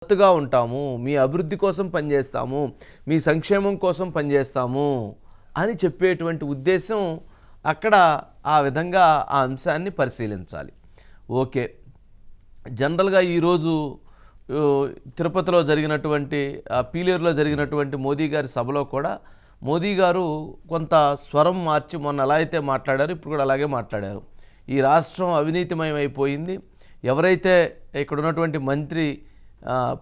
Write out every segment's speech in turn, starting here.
మద్దతుగా ఉంటాము, మీ అభివృద్ధి కోసం పనిచేస్తాము, మీ సంక్షేమం కోసం పనిచేస్తాము అని చెప్పేటువంటి ఉద్దేశం అక్కడ ఆ విధంగా ఆ అంశాన్ని పరిశీలించాలి. ఓకే, జనరల్గా ఈరోజు తిరుపతిలో జరిగినటువంటి పీలేరులో జరిగినటువంటి మోదీ గారి సభలో కూడా మోదీ గారు కొంత స్వరం మార్చి మొన్న ఎలా అయితే మాట్లాడారు ఇప్పుడు కూడా అలాగే మాట్లాడారు. ఈ రాష్ట్రం అవినీతిమయం అయిపోయింది, ఎవరైతే ఇక్కడ ఉన్నటువంటి మంత్రి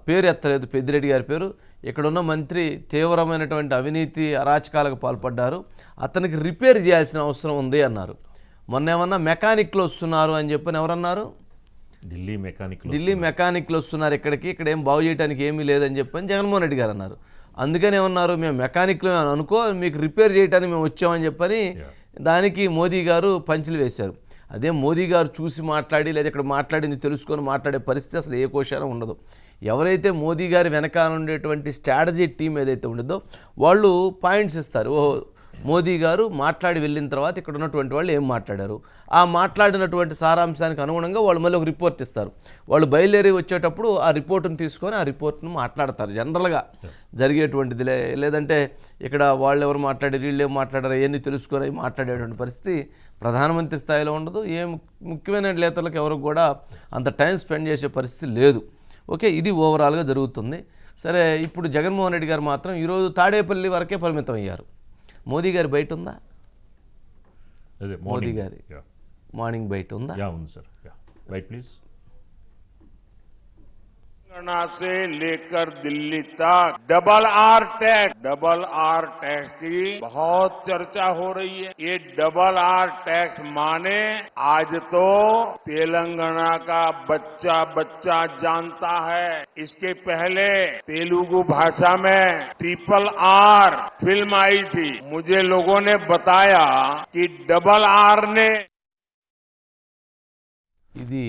పేరు ఎత్తలేదు, పెద్దిరెడ్డి గారి పేరు, ఇక్కడున్న మంత్రి తీవ్రమైనటువంటి అవినీతి అరాచకాలకు పాల్పడ్డారు, అతనికి రిపేర్ చేయాల్సిన అవసరం ఉంది అన్నారు. మొన్న ఏమన్నా మెకానిక్లు వస్తున్నారు అని చెప్పని ఎవరన్నారు? ఢిల్లీ మెకానిక్లు వస్తున్నారు ఇక్కడికి, ఇక్కడ ఏం బాగు చేయడానికి ఏమీ లేదని చెప్పని జగన్మోహన్ రెడ్డి గారు అన్నారు. అందుకని ఏమన్నారు, మేము మెకానిక్లు అనుకో, మీకు రిపేర్ చేయడానికి మేము వచ్చామని చెప్పని దానికి మోదీ గారు పంచులు వేశారు. అదే మోదీ గారు చూసి మాట్లాడి లేదా ఇక్కడ మాట్లాడింది తెలుసుకొని మాట్లాడే పరిస్థితి అసలు ఏ కోశాన ఉండదు. ఎవరైతే మోదీ గారి వెనకాల ఉండేటువంటి స్ట్రాటజీ టీం ఏదైతే ఉండదో వాళ్ళు పాయింట్స్ ఇస్తారు. ఓహో, మోదీ గారు మాట్లాడి వెళ్ళిన తర్వాత ఇక్కడ ఉన్నటువంటి వాళ్ళు ఏం మాట్లాడారు, ఆ మాట్లాడినటువంటి సారాంశానికి అనుగుణంగా వాళ్ళు మళ్ళీ ఒక రిపోర్ట్ ఇస్తారు. వాళ్ళు బయలుదేరి వచ్చేటప్పుడు ఆ రిపోర్ట్ను తీసుకొని ఆ రిపోర్ట్ను మాట్లాడతారు. జనరల్గా జరిగేటువంటిది లేదంటే ఇక్కడ వాళ్ళు ఎవరు మాట్లాడారు, వీళ్ళు ఏం మాట్లాడారు అవన్నీ తెలుసుకొని మాట్లాడేటువంటి పరిస్థితి ప్రధానమంత్రి స్థాయిలో ఉండదు. ఏ ముఖ్యమైన నేతలకు ఎవరికి కూడా అంత టైం స్పెండ్ చేసే పరిస్థితి లేదు. ఓకే, ఇది ఓవరాల్గా జరుగుతుంది. సరే, ఇప్పుడు జగన్మోహన్ రెడ్డి గారు మాత్రం ఈరోజు తాడేపల్లి వరకే పరిమితం అయ్యారు. మోదీ గారి బయట ఉందా? మోదీ గారి మార్నింగ్ బయట ఉందా? प्लीज से लेकर दिल्ली तक डबल आर टैक्स की बहुत चर्चा हो रही है। ये डबल आर टैक्स माने आज तो तेलंगाना का बच्चा बच्चा जानता है। इसके पहले तेलुगु भाषा में ट्रिपल आर फिल्म आई थी। मुझे लोगों ने बताया कि डबल आर ने ఇది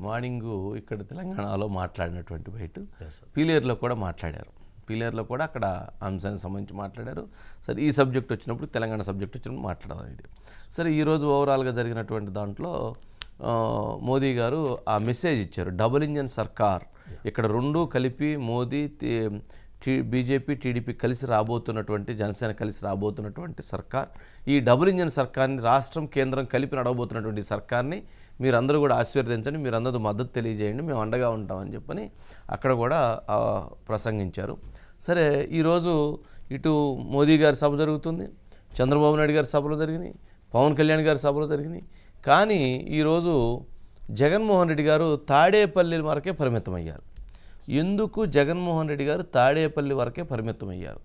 మార్నింగు ఇక్కడ తెలంగాణలో మాట్లాడినటువంటి బయట పీలేరులో కూడా మాట్లాడారు. పీలేరులో కూడా అక్కడ అంశానికి సంబంధించి మాట్లాడారు. సరే, ఈ సబ్జెక్ట్ వచ్చినప్పుడు తెలంగాణ సబ్జెక్ట్ వచ్చినప్పుడు మాట్లాడదాం. ఇది సరే, ఈరోజు ఓవరాల్గా జరిగినటువంటి దాంట్లో మోదీ గారు ఆ మెసేజ్ ఇచ్చారు, డబుల్ ఇంజన్ సర్కార్, ఇక్కడ రెండూ కలిపి మోదీ బీజేపీ టీడీపీ కలిసి రాబోతున్నటువంటి, జనసేన కలిసి రాబోతున్నటువంటి సర్కార్, ఈ డబుల్ ఇంజన్ సర్కార్ని రాష్ట్రం కేంద్రం కలిపి నడవబోతున్నటువంటి సర్కార్ని మీరందరూ కూడా ఆశీర్వదించండి, మీరందరూ మద్దతు తెలియజేయండి, మేము అండగా ఉంటామని చెప్పని అక్కడ కూడా ప్రసంగించారు. సరే, ఈరోజు ఇటు మోదీ గారి సభ జరుగుతుంది, చంద్రబాబు నాయుడు గారి సభలు జరిగినాయి, పవన్ కళ్యాణ్ గారి సభలు జరిగినాయి. కానీ ఈరోజు జగన్మోహన్ రెడ్డి గారు తాడేపల్లి వరకే పరిమితమయ్యారు. ఎందుకు జగన్మోహన్ రెడ్డి గారు తాడేపల్లి వరకే పరిమితమయ్యారు?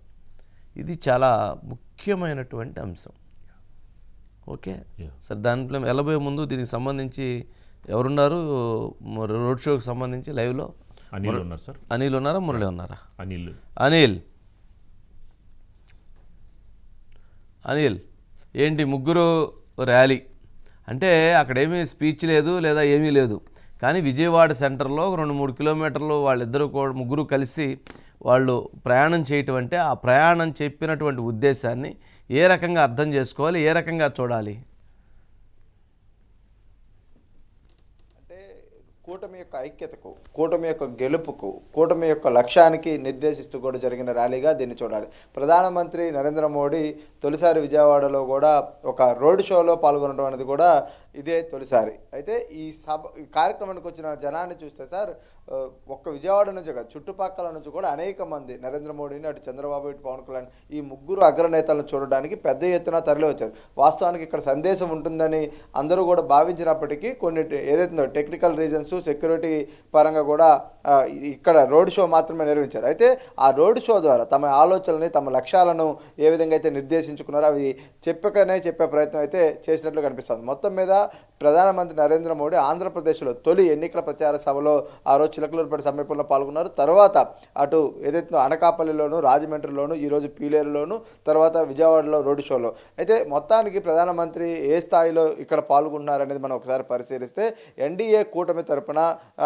ఇది చాలా ముఖ్యమైనటువంటి అంశం. ఓకే, సరే, దాంట్లో వెళ్ళబోయే ముందు దీనికి సంబంధించి ఎవరున్నారు రోడ్ షోకి సంబంధించి లైవ్లో? అనిల్ ఉన్నారు సార్. అనిల్ ఉన్నారా, మురళి ఉన్నారా? అనిల్ ఏంటి ముగ్గురు ర్యాలీ అంటే అక్కడేమీ స్పీచ్ లేదు లేదా ఏమీ లేదు, కానీ విజయవాడ సెంటర్లో 2-3 కిలోమీటర్లు వాళ్ళిద్దరూ ముగ్గురు కలిసి వాళ్ళు ప్రయాణం చేయటం అంటే ఆ ప్రయాణం చెప్పినటువంటి ఉద్దేశాన్ని ఏ రకంగా అర్థం చేసుకోవాలి, ఏ రకంగా చూడాలి? అంటే కూటమి యొక్క ఐక్యతకు, కూటమి యొక్క గెలుపుకు, కూటమి యొక్క లక్ష్యానికి నిర్దేశిస్తూ కూడా జరిగిన ర్యాలీగా దీన్ని చూడాలి. ప్రధానమంత్రి నరేంద్ర మోడీ తొలిసారి విజయవాడలో కూడా ఒక రోడ్ షోలో పాల్గొనడం అనేది కూడా ఇదే తొలిసారి. అయితే ఈ కార్యక్రమానికి వచ్చిన జనాన్ని చూస్తే సార్, ఒక్క విజయవాడ నుంచి కాదు, చుట్టుపక్కల నుంచి కూడా అనేక మంది నరేంద్ర మోడీని, అటు చంద్రబాబు, ఇటు పవన్ కళ్యాణ్, ఈ ముగ్గురు అగ్రనేతలను చూడడానికి పెద్ద ఎత్తున తరలి వచ్చారు. వాస్తవానికి ఇక్కడ సందేశం ఉంటుందని అందరూ కూడా భావించినప్పటికీ కొన్ని ఏదైతుందో టెక్నికల్ రీజన్స్, సెక్యూరిటీ పరంగా కూడా ఇక్కడ రోడ్ షో మాత్రమే నిర్వహించారు. అయితే ఆ రోడ్ షో ద్వారా తమ ఆలోచనల్ని, తమ లక్ష్యాలను ఏ విధంగా అయితే నిర్దేశించుకున్నారో అవి చెప్పే ప్రయత్నం అయితే చేసినట్లు కనిపిస్తుంది. మొత్తం మీద ప్రధానమంత్రి నరేంద్ర మోడీ ఆంధ్రప్రదేశ్లో తొలి ఎన్నికల ప్రచార సభలో ఆ రోజు చిలకలూరుపేట సమీపంలో పాల్గొన్నారు. తర్వాత అటు ఏదైతే అనకాపల్లిలోను, రాజమండ్రిలోను, ఈరోజు పీలేరులోను, తర్వాత విజయవాడలో రోడ్ షోలో. అయితే మొత్తానికి ప్రధానమంత్రి ఏ స్థాయిలో ఇక్కడ పాల్గొంటున్నారనేది మనం ఒకసారి పరిశీలిస్తే ఎన్డీఏ కూటమి తరపున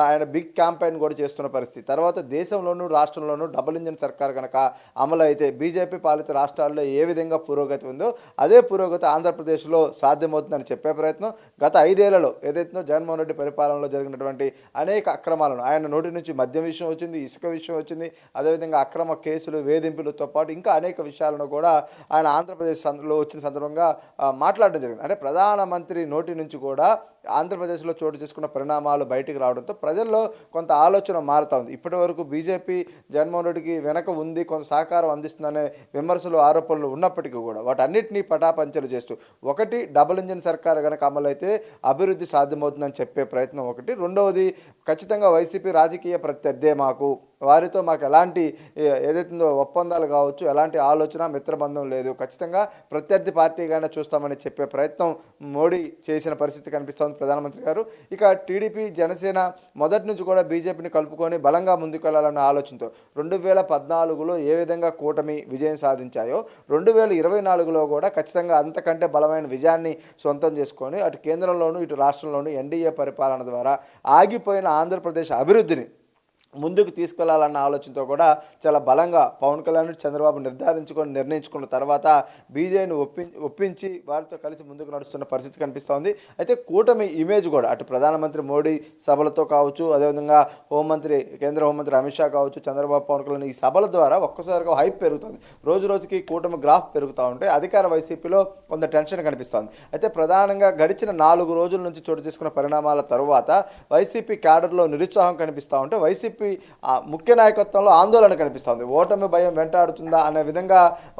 ఆయన బిగ్ క్యాంపెయిన్ కూడా చేస్తున్న పరిస్థితి. తర్వాత దేశంలోనూ రాష్ట్రంలోనూ డబుల్ ఇంజన్ సర్కార్ కనుక అమలు అయితే బీజేపీ పాలిత రాష్ట్రాల్లో ఏ విధంగా పురోగతి ఉందో అదే పురోగతి ఆంధ్రప్రదేశ్లో సాధ్యమవుతుందని చెప్పే ప్రయత్నం. గత 5 ఏళ్లలో ఏదైతే జగన్మోహన్ రెడ్డి పరిపాలనలో జరిగినటువంటి అనేక అక్రమాలను ఆయన ఆయన నోటి నుంచి మద్యం విషయం వచ్చింది, ఇసుక విషయం వచ్చింది, అదేవిధంగా అక్రమ కేసులు, వేధింపులతో పాటు ఇంకా అనేక విషయాలను కూడా ఆయన ఆంధ్రప్రదేశ్లో వచ్చిన సందర్భంగా మాట్లాడడం జరిగింది. అంటే ప్రధానమంత్రి నోటి నుంచి కూడా ఆంధ్రప్రదేశ్లో చోటు చేసుకున్న పరిణామాలు బయటికి రావడంతో ప్రజల్లో కొంత ఆలోచన మారుతా ఉంది. ఇప్పటి వరకు బీజేపీ జగన్మోహన్ రెడ్డికి వెనక ఉంది, కొంత సహకారం అందిస్తుందనే విమర్శలు, ఆరోపణలు ఉన్నప్పటికీ కూడా వాటన్నిటినీ పటాపంచలు చేస్తూ ఒకటి డబుల్ ఇంజిన్ సర్కార్ కనుక అమలైతే అభివృద్ధి సాధ్యమవుతుందని చెప్పే ప్రయత్నం ఒకటి, రెండవది ఖచ్చితంగా వైసీపీ రాజకీయ ప్రత్యర్థే మాకు, వారితో మాకు ఎలాంటి ఏదైతుందో ఒప్పందాలు కావచ్చు, ఎలాంటి ఆలోచన మిత్రబంధం లేదు, ఖచ్చితంగా ప్రత్యర్థి పార్టీగానే చూస్తామని చెప్పే ప్రయత్నం మోడీ చేసిన పరిస్థితి కనిపిస్తోంది ప్రధానమంత్రి గారు. ఇక టీడీపీ, జనసేన మొదటి నుంచి కూడా బీజేపీని కలుపుకొని బలంగా ముందుకెళ్లాలన్న ఆలోచనతో 2014లో ఏ విధంగా కూటమి విజయం సాధించాయో 2024లో కూడా ఖచ్చితంగా అంతకంటే బలమైన విజయాన్ని సొంతం చేసుకొని అటు కేంద్రంలోనూ ఇటు రాష్ట్రంలోనూ ఎన్డీఏ పరిపాలన ద్వారా ఆగిపోయిన ఆంధ్రప్రదేశ్ అభివృద్ధిని ముందుకు తీసుకెళ్లాలన్న ఆలోచనతో కూడా చాలా బలంగా పవన్ కళ్యాణ్, చంద్రబాబు నిర్ణయించుకున్న తర్వాత బీజేపీని ఒప్పించి వారితో కలిసి ముందుకు నడుస్తున్న పరిస్థితి కనిపిస్తోంది. అయితే కూటమి ఇమేజ్ కూడా అటు ప్రధానమంత్రి మోడీ సభలతో కావచ్చు, అదేవిధంగా కేంద్ర హోంమంత్రి అమిత్ షా కావచ్చు, చంద్రబాబు, పవన్ కళ్యాణ్ ఈ సభల ద్వారా ఒక్కసారిగా హైప్ పెరుగుతుంది. రోజు రోజుకి కూటమి గ్రాఫ్ పెరుగుతూ ఉంటే అధికార వైసీపీలో కొంత టెన్షన్ కనిపిస్తోంది. అయితే ప్రధానంగా గడిచిన 4 రోజుల నుంచి చోటు చేసుకున్న పరిణామాల తరువాత వైసీపీ క్యాడర్లో నిరుత్సాహం కనిపిస్తూ ఉంటే వైసీపీ ముఖ్య నాయకత్వంలో ఆందోళన కనిపిస్తోంది. ఓటమి భయం వెంటాడుతుందా అనే విధంగా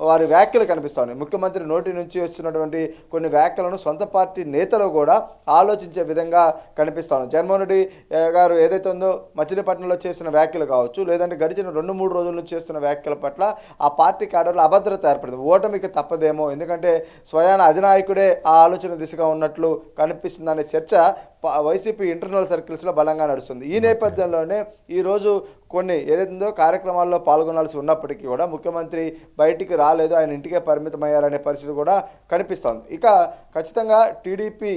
వారి వ్యాఖ్యలు కనిపిస్తోంది. ముఖ్యమంత్రి నోటి నుంచి వచ్చినటువంటి కొన్ని వ్యాఖ్యలను సొంత పార్టీ నేతలు కూడా ఆలోచించే విధంగా కనిపిస్తోంది. జగన్మోహన్ రెడ్డి గారు ఏదైతే ఉందో మచిలీపట్నంలో చేసిన వ్యాఖ్యలు కావచ్చు, లేదంటే గడిచిన 2-3 రోజుల నుంచి చేస్తున్న వ్యాఖ్యల పట్ల ఆ పార్టీ క్యాడర్లో అభద్రత ఏర్పడింది. ఓటమికి తప్పదేమో, ఎందుకంటే స్వయాన అధినాయకుడే ఆ ఆలోచన దిశగా ఉన్నట్లు కనిపిస్తుందనే చర్చ వైసీపీ ఇంటర్నల్ సర్కిల్స్లో బలంగా నడుస్తుంది. ఈ నేపథ్యంలోనే ఈరోజు కొన్ని ఏదైతుందో కార్యక్రమాల్లో పాల్గొనాల్సి ఉన్నప్పటికీ కూడా ముఖ్యమంత్రి బయటికి రాలేదు, ఆయన ఇంటికే పరిమితమయ్యారనే పరిస్థితి కూడా కనిపిస్తోంది. ఇక ఖచ్చితంగా టీడీపీ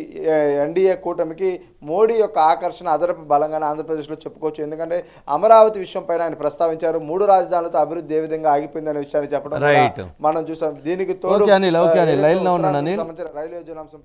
ఎన్డీఏ కూటమికి మోడీ యొక్క ఆకర్షణ అదనపు బలంగానే ఆంధ్రప్రదేశ్లో చెప్పుకోవచ్చు. ఎందుకంటే అమరావతి విషయం పైన ఆయన ప్రస్తావించారు. 3 రాజధానులతో అభివృద్ధి ఏ విధంగా ఆగిపోయిందనే విషయాన్ని చెప్పడం మనం చూసాం. దీనికి తోడు రైల్వే యోజన అంశం